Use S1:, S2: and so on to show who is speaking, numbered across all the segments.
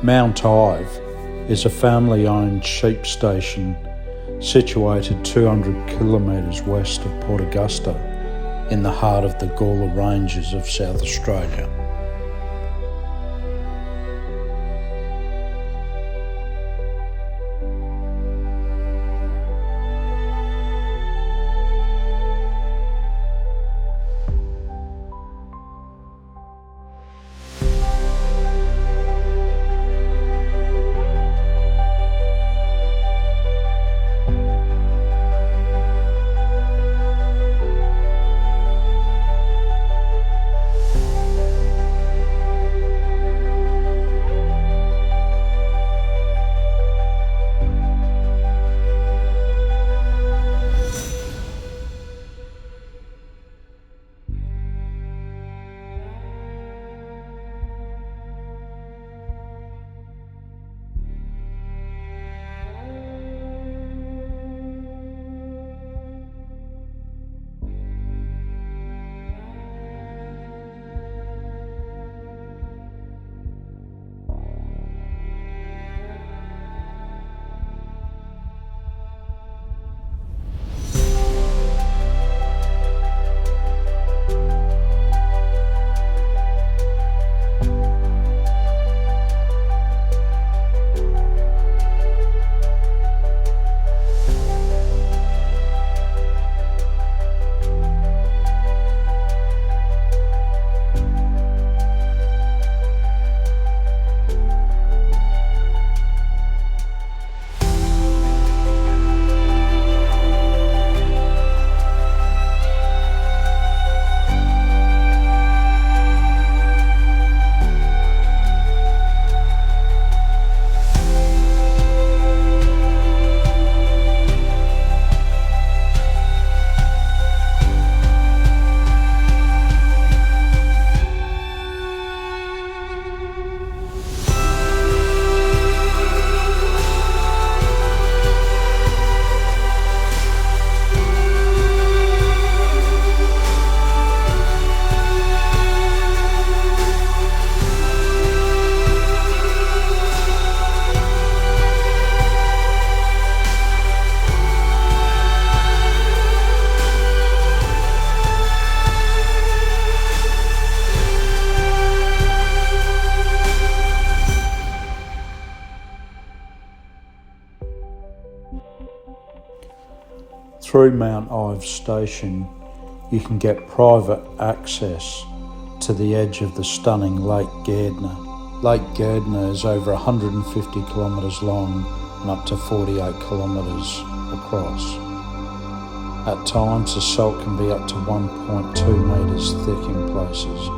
S1: Mt Ive is a family-owned sheep station situated 200 kilometres west of Port Augusta in the heart of the Gawler Ranges of South Australia. Through Mt Ive Station, you can get private access to the edge of the stunning Lake Gairdner. Lake Gairdner is over 150 kilometres long and up to 48 kilometres across. At times, the salt can be up to 1.2 metres thick in places.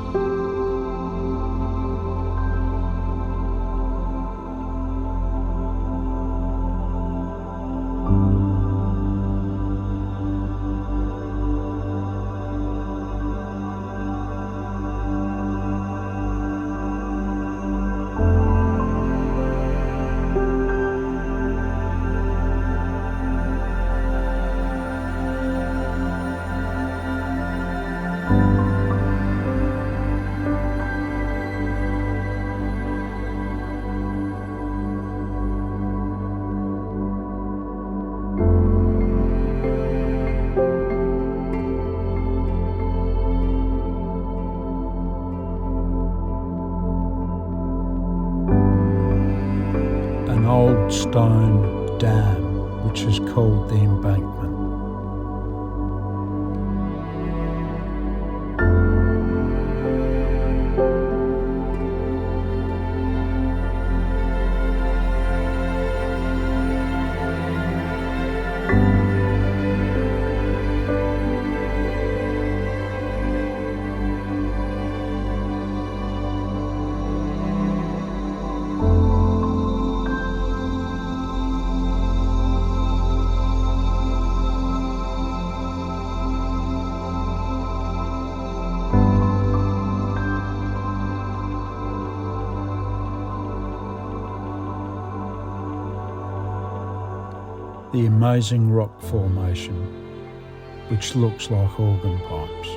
S1: An old stone dam which is called the Embankment. The amazing rock formation, which looks like organ pipes.